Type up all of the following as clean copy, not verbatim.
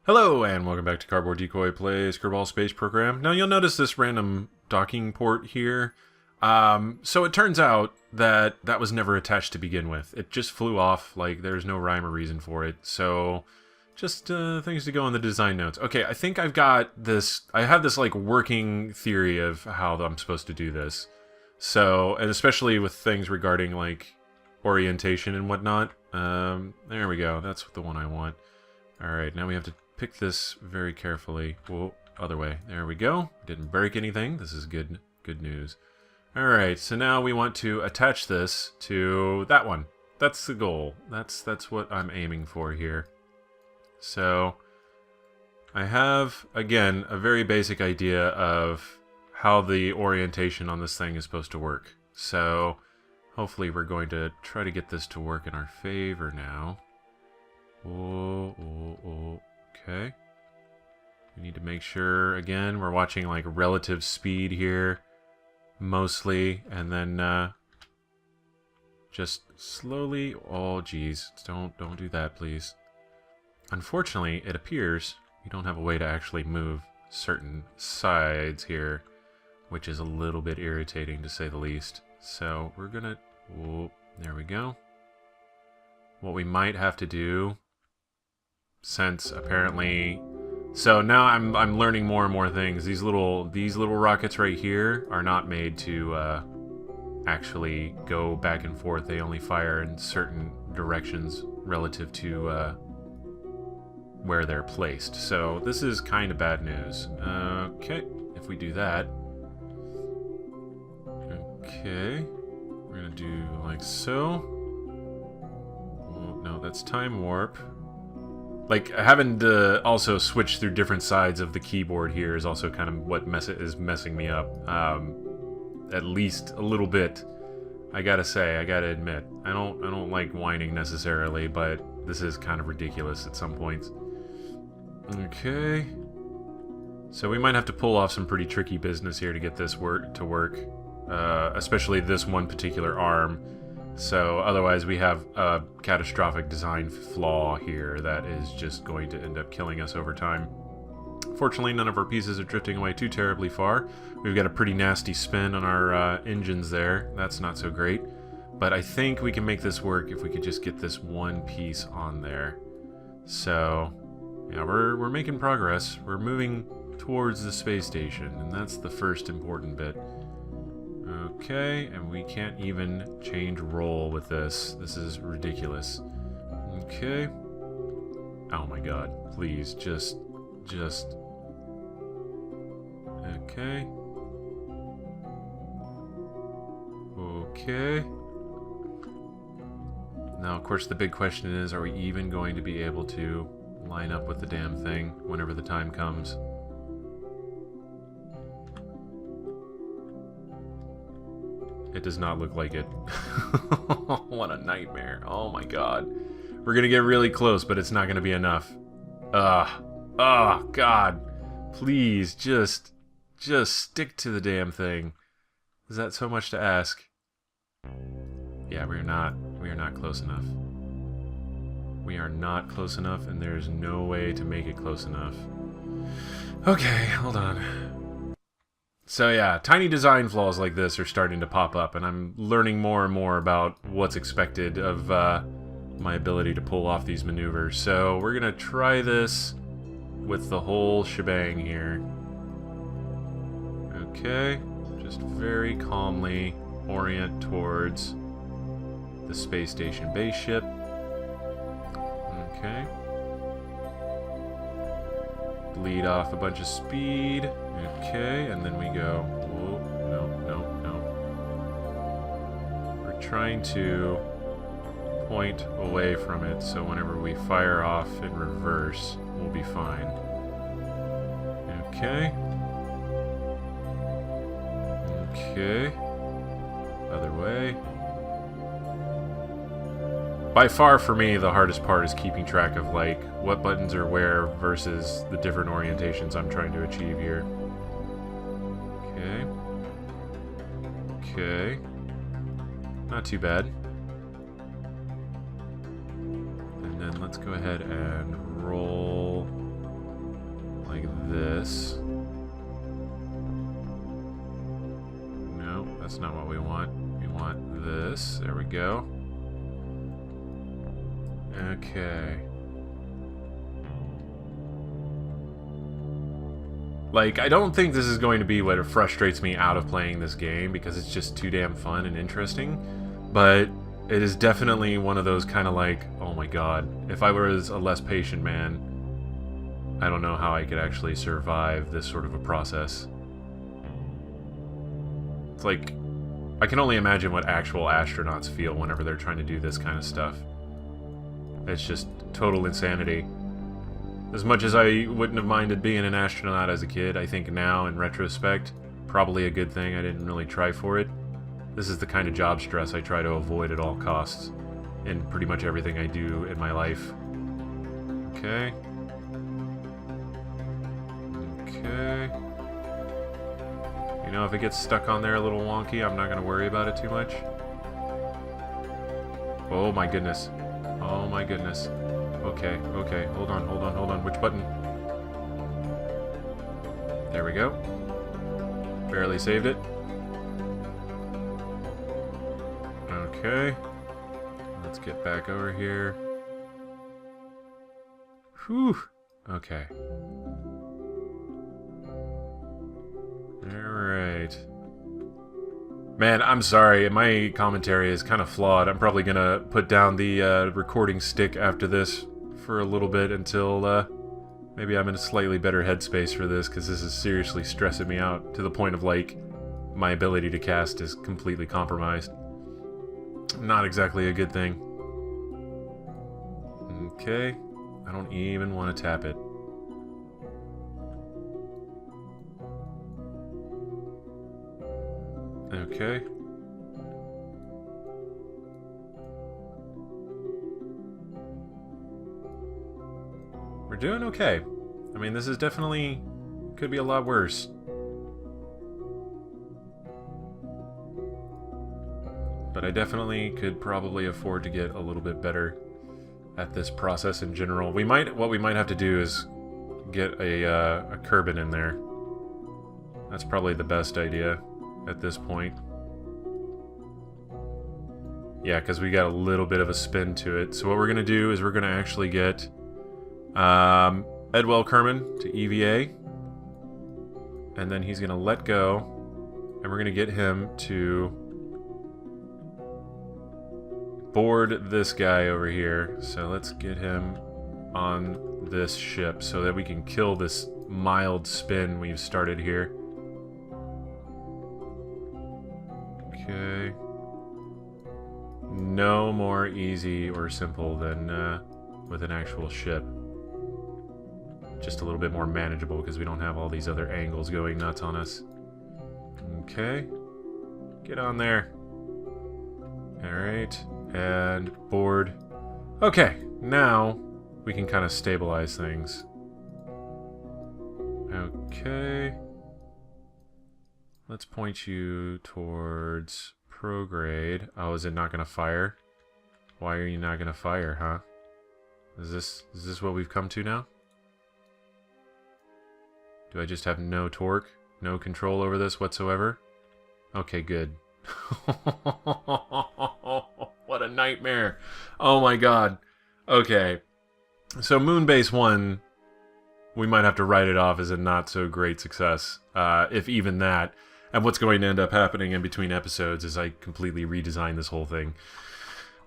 Hello and welcome back to Cardboard Decoy Plays Kerbal Space Program. Now you'll notice this random docking port here. So it turns out that that was never attached to begin with. It just flew off, like there's no rhyme or reason for it. So just things to go in the design notes. Okay, I think I've got this, I have this like working theory of how I'm supposed to do this. So, and especially with things regarding like orientation and whatnot. There we go, that's the one I want. Alright, now we have to pick this very carefully. Whoa, other way. There we go. Didn't break anything. This is good news. Alright, so now we want to attach this to that one. That's the goal. That's what I'm aiming for here. So, I have, again, a very basic idea of how the orientation on this thing is supposed to work. So, hopefully we're going to try to get this to work in our favor now. Okay. We need to make sure, again, we're watching like relative speed here, mostly, and then just slowly, oh geez, don't do that, please. Unfortunately, it appears we don't have a way to actually move certain sides here, which is a little bit irritating to say the least. So we're gonna, oh, there we go. What we might have to do, since apparently, so now I'm learning more and more things. These little rockets right here are not made to actually go back and forth. They only fire in certain directions relative to where they're placed. So this is kind of bad news. Okay, if we do that, okay, we're gonna do like so. Oh, no, that's time warp. Like, having to also switch through different sides of the keyboard here is also kind of what is messing me up. At least a little bit. I gotta say, I gotta admit. I don't like whining necessarily, but this is kind of ridiculous at some points. Okay. So we might have to pull off some pretty tricky business here to get this to work. Especially this one particular arm. So otherwise we have a catastrophic design flaw here that is just going to end up killing us over time. Fortunately, none of our pieces are drifting away too terribly far. We've got a pretty nasty spin on our engines there. That's not so great. But I think we can make this work if we could just get this one piece on there. So, yeah, we're making progress. We're moving towards the space station, and that's the first important bit. Okay, and we can't even change roll with this. This is ridiculous. Okay. Oh my god. Please, just... Okay. Okay. Now, of course, the big question is, are we even going to be able to line up with the damn thing whenever the time comes? It does not look like it. What a nightmare. Oh my god. We're gonna get really close, but it's not gonna be enough. Oh god. Please, just stick to the damn thing. Is that so much to ask? Yeah, we are not close enough. We are not close enough, and there's no way to make it close enough. Okay, hold on. So yeah, tiny design flaws like this are starting to pop up, and I'm learning more and more about what's expected of my ability to pull off these maneuvers. So we're gonna try this with the whole shebang here. Okay, just very calmly orient towards the space station base ship. Okay. Bleed off a bunch of speed. Okay, and then we go. Oh, no. We're trying to point away from it, so whenever we fire off in reverse, we'll be fine. Okay. Okay. Other way. By far, for me, the hardest part is keeping track of, like, what buttons are where versus the different orientations I'm trying to achieve here. Okay. Okay. Not too bad. And then let's go ahead and roll That's not what we want. We want this. There we go. Okay. Like, I don't think this is going to be what frustrates me out of playing this game, because it's just too damn fun and interesting. But it is definitely one of those kind of like, oh my god, if I was a less patient man, I don't know how I could actually survive this sort of a process. It's like, I can only imagine what actual astronauts feel whenever they're trying to do this kind of stuff. It's just total insanity. As much as I wouldn't have minded being an astronaut as a kid, I think now, in retrospect, probably a good thing I didn't really try for it. This is the kind of job stress I try to avoid at all costs in pretty much everything I do in my life. Okay. Okay. You know, if it gets stuck on there a little wonky, I'm not going to worry about it too much. Oh my goodness. Oh my goodness. Okay, okay, hold on, hold on, hold on. Which button? There we go. Barely saved it. Okay. Let's get back over here. Whew. Okay. Alright. Man, I'm sorry. My commentary is kind of flawed. I'm probably going to put down the recording stick after this for a little bit until maybe I'm in a slightly better headspace for this, because this is seriously stressing me out to the point of, like, my ability to cast is completely compromised. Not exactly a good thing. Okay. I don't even want to tap it. Okay. We're doing okay. I mean, this is definitely... could be a lot worse. But I definitely could probably afford to get a little bit better at this process in general. What we might have to do is get a Kerbin in there. That's probably the best idea at this point. Yeah, because we got a little bit of a spin to it. So what we're going to do is we're going to actually get Edwell Kerman to EVA. And then he's going to let go. And we're going to get him to board this guy over here. So let's get him on this ship so that we can kill this mild spin we've started here. Okay. No more easy or simple than with an actual ship. Just a little bit more manageable because we don't have all these other angles going nuts on us. Okay. Get on there. Alright. And board. Okay. Now we can kind of stabilize things. Okay. Let's point you towards prograde. Oh, is it not going to fire? Why are you not going to fire, huh? Is this what we've come to now? Do I just have no torque? No control over this whatsoever? Okay, good. What a nightmare. Oh my god. Okay. So Moonbase 1, we might have to write it off as a not so great success. If even that. And what's going to end up happening in between episodes is I completely redesign this whole thing.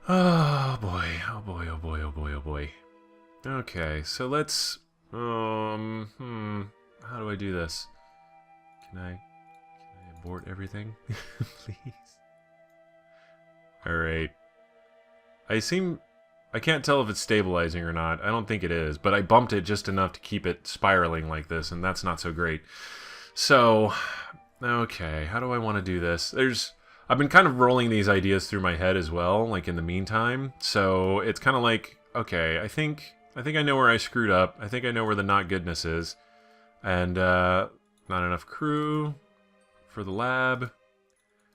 Oh boy, oh boy, oh boy, oh boy, oh boy. Okay, so let's... how do I do this? Can I abort everything? Please? Alright. I can't tell if it's stabilizing or not. I don't think it is, but I bumped it just enough to keep it spiraling like this, and that's not so great. So... okay, how do I want to do this? I've been kind of rolling these ideas through my head as well, like in the meantime. So it's kind of like, okay, I think I know where I screwed up. I think I know where the not goodness is. And not enough crew for the lab.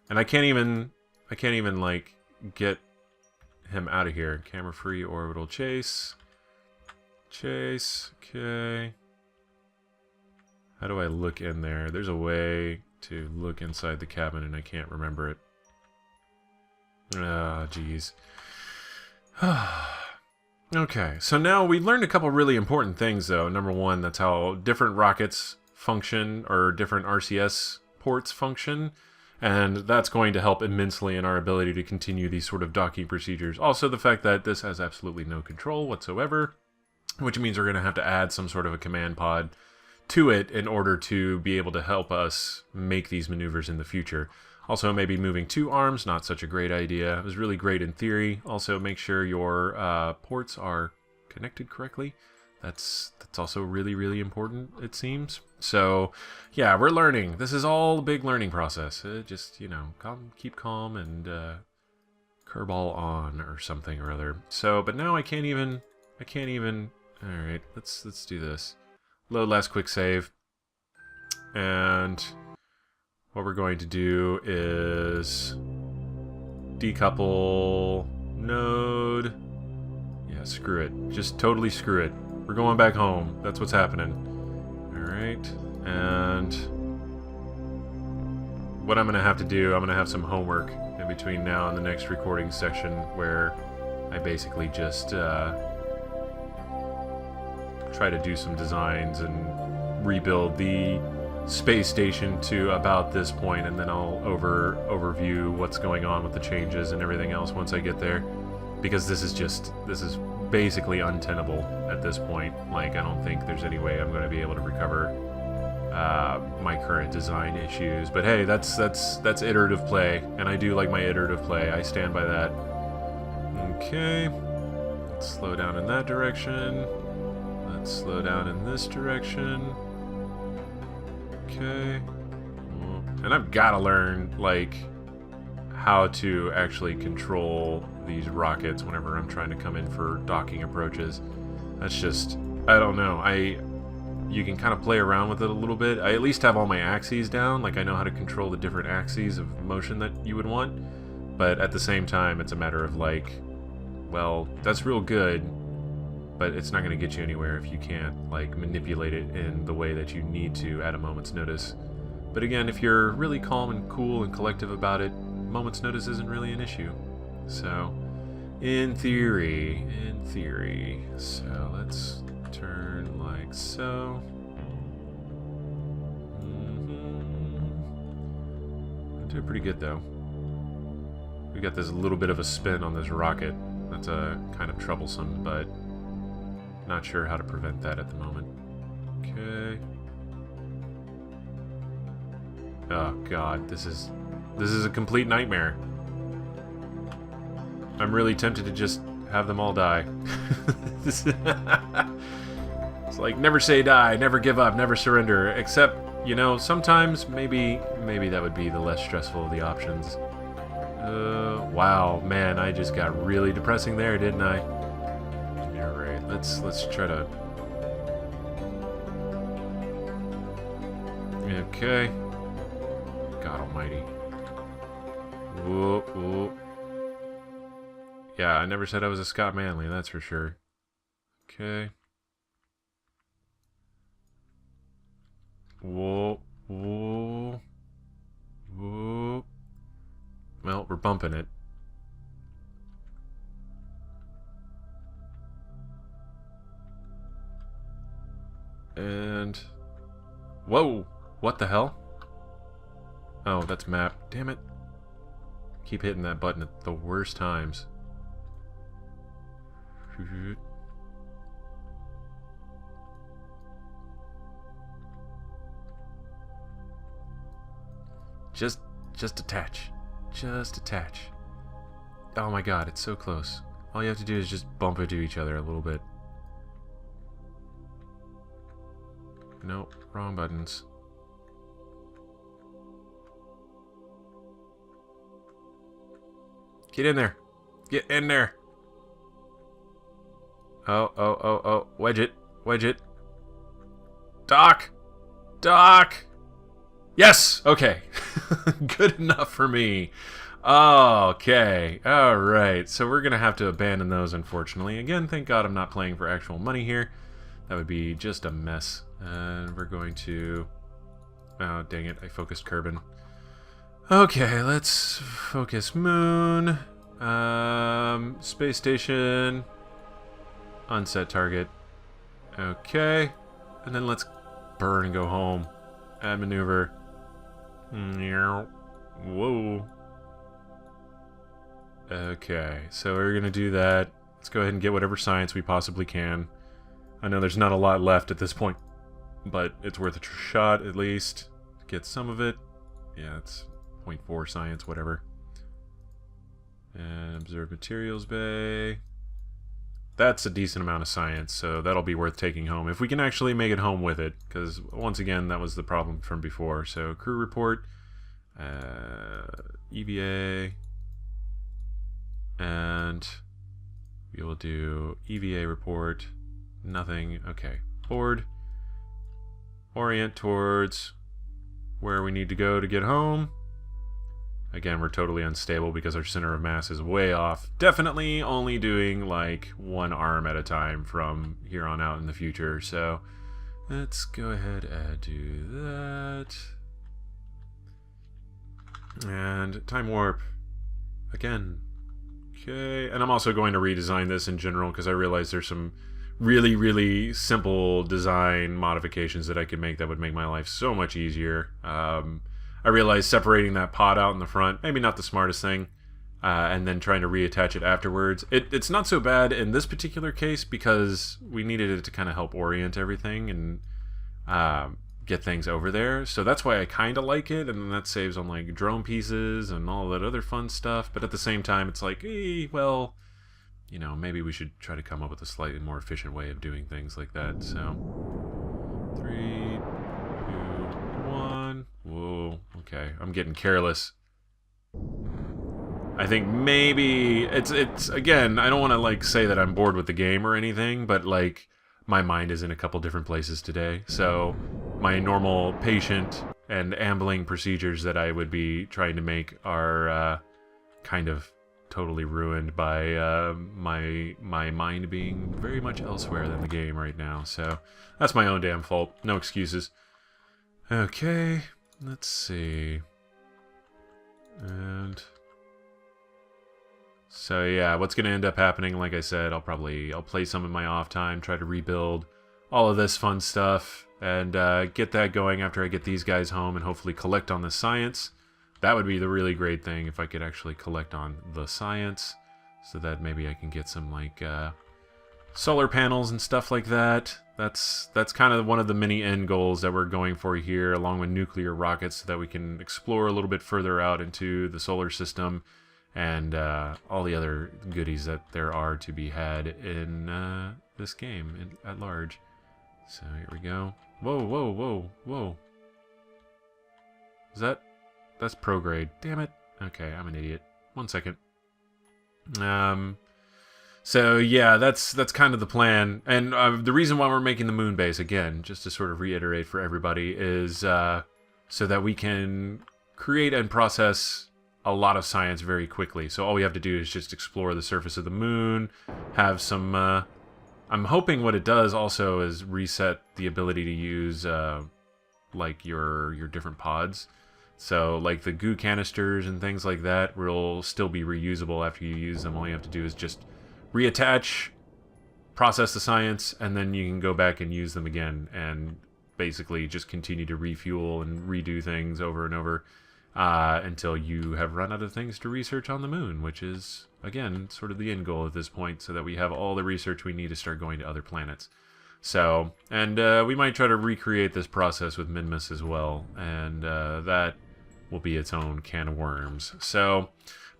And I can't even like get him out of here. Camera free orbital chase. Chase, okay. How do I look in there? There's a way to look inside the cabin, and I can't remember it. Ah, jeez. Okay, so now we learned a couple really important things, though. Number one, that's how different rockets function, or different RCS ports function, and that's going to help immensely in our ability to continue these sort of docking procedures. Also, the fact that this has absolutely no control whatsoever, which means we're going to have to add some sort of a command pod to it in order to be able to help us make these maneuvers in the future. Also, maybe moving 2 arms, not such a great idea. It was really great in theory. Also, make sure your ports are connected correctly. That's also really, really important, it seems. So, yeah, we're learning. This is all a big learning process. Just, you know, keep calm and Kerbal on or something or other. So, but now I can't even. All right, let's do this. Load last quick save, and what we're going to do is decouple node. Yeah, screw it. Just totally screw it. We're going back home. That's what's happening. Alright, and what I'm going to have to do, I'm going to have some homework in between now and the next recording section where I basically just try to do some designs and rebuild the space station to about this point, and then I'll overview what's going on with the changes and everything else once I get there, because this is basically untenable at this point. Like, I don't think there's any way I'm going to be able to recover my current design issues. But hey, that's iterative play, and I do like my iterative play. I stand by that. Okay, let's slow down in that direction. Let's slow down in this direction. Okay. And I've got to learn, like, how to actually control these rockets whenever I'm trying to come in for docking approaches. That's just, I don't know. You can kind of play around with it a little bit. I at least have all my axes down. Like, I know how to control the different axes of motion that you would want. But at the same time, it's a matter of, like, well, that's real good, but it's not going to get you anywhere if you can't, like, manipulate it in the way that you need to at a moment's notice. But again, if you're really calm and cool and collective about it, moment's notice isn't really an issue. So, in theory. So, let's turn like so. I'm doing pretty good, though. We got this little bit of a spin on this rocket. That's kind of troublesome, but not sure how to prevent that at the moment. Okay. Oh god, this is a complete nightmare. I'm really tempted to just have them all die. It's like, never say die, never give up, never surrender. Except, you know, sometimes maybe that would be the less stressful of the options. Wow, man, I just got really depressing there, didn't I? Alright, let's try to... Okay. God almighty. Whoop, whoop. Yeah, I never said I was a Scott Manley, that's for sure. Okay. Whoa, whoa, whoa. Well, we're bumping it. And... Whoa! What the hell? Oh, that's map. Damn it. Keep hitting that button at the worst times. Just attach. Just attach. Oh my god, it's so close. All you have to do is just bump into each other a little bit. Nope, wrong buttons. Get in there. Get in there. Oh. Wedge it. Wedge it. Dock! Dock! Yes! Okay. Good enough for me. Okay. Alright. So we're going to have to abandon those, unfortunately. Again, thank God I'm not playing for actual money here. That would be just a mess. And we're going to... Oh, dang it. I focused Kerbin. Okay, let's focus Moon. Space Station. Unset target. Okay. And then let's burn and go home. Add maneuver. Whoa. Okay, so we're going to do that. Let's go ahead and get whatever science we possibly can. I know there's not a lot left at this point, but it's worth a shot at least. Get some of it. Yeah, it's 0.4 science, whatever. And observe materials bay. That's a decent amount of science, so that'll be worth taking home. If we can actually make it home with it, because once again, that was the problem from before. So crew report, EVA, and we will do EVA report, nothing, okay. Board, orient towards where we need to go to get home. Again, we're totally unstable because our center of mass is way off. Definitely only doing like one arm at a time from here on out in the future. So let's go ahead and do that. And time warp again. Okay, and I'm also going to redesign this in general because I realize there's some really simple design modifications that I could make that would make my life so much easier. I realized separating that pod out in the front, maybe not the smartest thing, and then trying to reattach it afterwards. It's not so bad in this particular case because we needed it to kind of help orient everything and get things over there. So that's why I kind of like it, and then that saves on like drone pieces and all that other fun stuff. But at the same time, it's like, well, you know, maybe we should try to come up with a slightly more efficient way of doing things like that. So 3, 2, 1. Whoa, okay, I'm getting careless. I think maybe it's again, I don't want to like say that I'm bored with the game or anything, but like my mind is in a couple different places today. So my normal patient and ambling procedures that I would be trying to make are kind of totally ruined by my mind being very much elsewhere than the game right now. So that's my own damn fault. No excuses. Okay, let's see. And so yeah, what's going to end up happening, like I said, I'll play some in my off time, try to rebuild all of this fun stuff, and get that going after I get these guys home and hopefully collect on the science. That would be the really great thing if I could actually collect on the science, so that maybe I can get some like solar panels and stuff like that. That's kind of one of the many end goals that we're going for here, along with nuclear rockets, so that we can explore a little bit further out into the solar system and all the other goodies that there are to be had in this game at large. So here we go. Whoa. That's prograde. Damn it. Okay, I'm an idiot. 1 second. So yeah, that's kind of the plan. And the reason why we're making the moon base, again, just to sort of reiterate for everybody, is so that we can create and process a lot of science very quickly. So all we have to do is just explore the surface of the moon, have some... I'm hoping what it does also is reset the ability to use like your different pods. So like the goo canisters and things like that will still be reusable after you use them. All you have to do is just reattach, process the science, and then you can go back and use them again and basically just continue to refuel and redo things over and over until you have run out of things to research on the moon, which is, again, sort of the end goal at this point, so that we have all the research we need to start going to other planets. So, and we might try to recreate this process with Minmus as well, and that will be its own can of worms. So,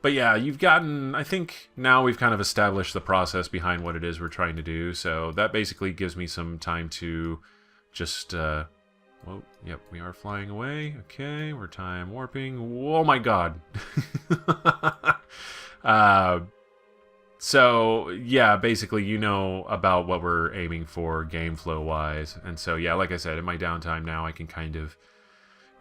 but yeah, you've gotten, I think now we've kind of established the process behind what it is we're trying to do, so that basically gives me some time to just, whoa, yep, we are flying away. Okay, we're time warping. Oh my god. So, yeah, basically you know about what we're aiming for game flow-wise. And so, yeah, like I said, in my downtime now, I can kind of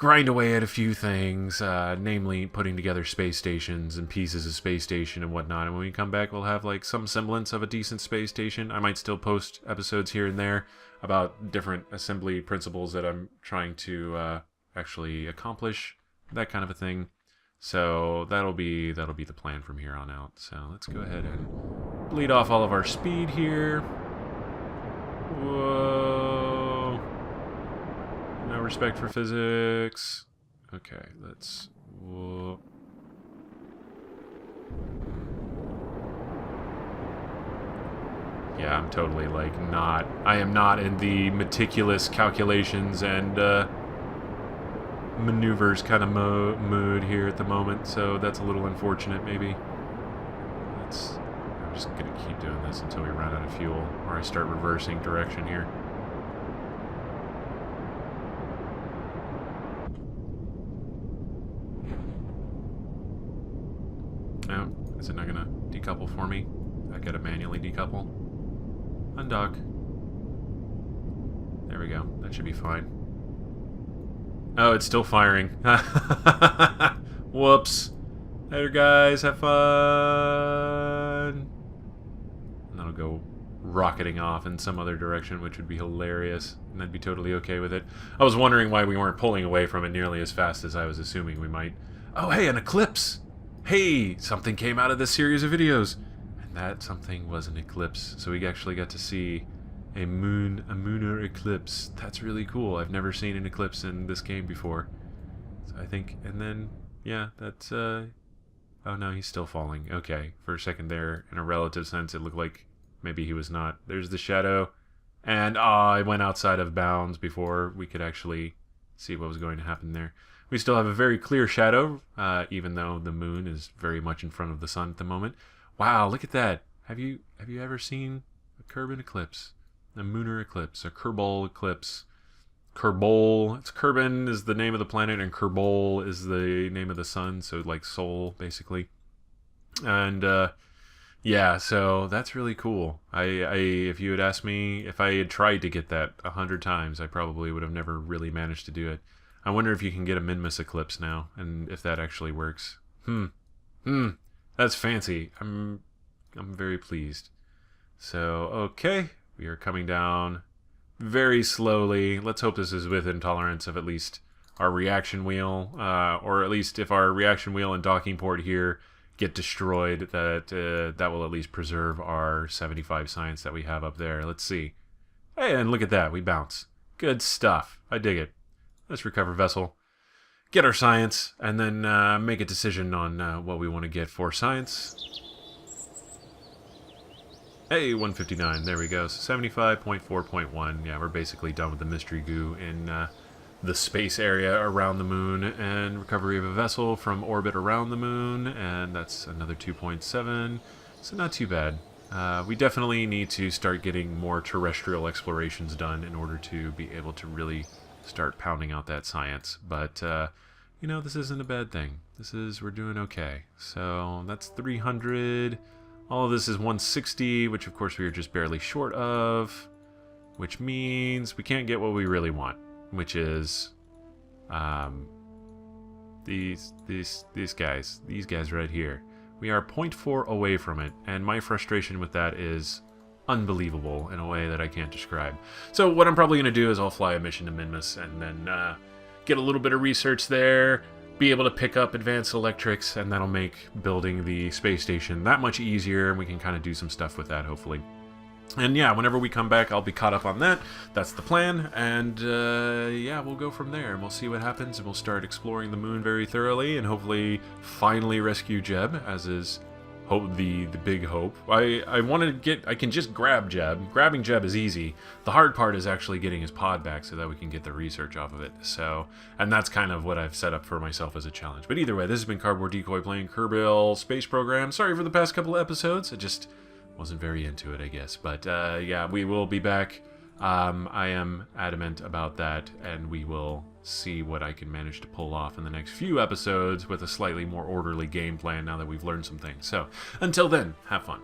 grind away at a few things, namely putting together space stations and pieces of space station and whatnot. And when we come back, we'll have like some semblance of a decent space station. I might still post episodes here and there. about different assembly principles that I'm trying to actually accomplish, that kind of a thing. So that'll be the plan from here on out. So let's go ahead and bleed off all of our speed here. Whoa. No respect for physics. Okay, let's... Whoa. Yeah, I'm totally, like, not... I am not in the meticulous calculations and maneuvers kind of mood here at the moment, so that's a little unfortunate, maybe. I'm just going to keep doing this until we run out of fuel, or I start reversing direction here. Oh, is it not going to decouple for me? I got to manually decouple. Undock. There we go. That should be fine. Oh, it's still firing. Whoops. Later, guys. Have fun. And that'll go rocketing off in some other direction, which would be hilarious. And I'd be totally okay with it. I was wondering why we weren't pulling away from it nearly as fast as I was assuming we might. Oh, hey, an eclipse. Hey, something came out of this series of videos. And that something was an eclipse. So we actually got to see a Munnar eclipse. That's really cool. I've never seen an eclipse in this game before. So I think, and then, yeah, that's, oh no, he's still falling. Okay, for a second there, in a relative sense, it looked like maybe he was not. There's the shadow. And, I went outside of bounds before we could actually see what was going to happen there. We still have a very clear shadow, even though the moon is very much in front of the sun at the moment. Wow, look at that. Have you ever seen a Kerbal eclipse? A Munnar eclipse, a Kerbal eclipse. Kerbin is the name of the planet, and Kerbal is the name of the sun, so like soul, basically. And, yeah, so that's really cool. If you had asked me if I had tried to get that 100 times, I probably would have never really managed to do it. I wonder if you can get a Minmus eclipse now, and if that actually works. That's fancy. I'm very pleased. So, okay. We are coming down very slowly. Let's hope this is within tolerance of at least our reaction wheel, or at least if our reaction wheel and docking port here get destroyed, that will at least preserve our 75 science that we have up there. Let's see. Hey, and look at that. We bounce. Good stuff. I dig it. Let's recover vessel, get our science, and then make a decision on what we want to get for science. Hey, 159, there we go. So 75.4.1. Yeah, we're basically done with the mystery goo in the space area around the moon, and recovery of a vessel from orbit around the moon, and that's another 2.7. So not too bad. We definitely need to start getting more terrestrial explorations done in order to be able to really start pounding out that science. But, you know, this isn't a bad thing. We're doing okay. So that's 300. All of this is 160, which of course we are just barely short of, which means we can't get what we really want, which is these guys right here. We are 0.4 away from it, and my frustration with that is unbelievable in a way that I can't describe. So what I'm probably going to do is I'll fly a mission to Minmus and then get a little bit of research there, be able to pick up advanced electrics, and that'll make building the space station that much easier, and we can kind of do some stuff with that, hopefully. And yeah, whenever we come back, I'll be caught up on that. That's the plan, and yeah, we'll go from there, and we'll see what happens, and we'll start exploring the moon very thoroughly, and hopefully finally rescue Jeb, as is the big hope. I want to get... I can just grab Jeb. Grabbing Jeb is easy. The hard part is actually getting his pod back so that we can get the research off of it. So, and that's kind of what I've set up for myself as a challenge. But either way, this has been Cardboard Decoy playing Kerbal Space Program. Sorry for the past couple of episodes. I just wasn't very into it, I guess. But yeah, we will be back. I am adamant about that, and we will see what I can manage to pull off in the next few episodes with a slightly more orderly game plan now that we've learned some things. So, until then, have fun.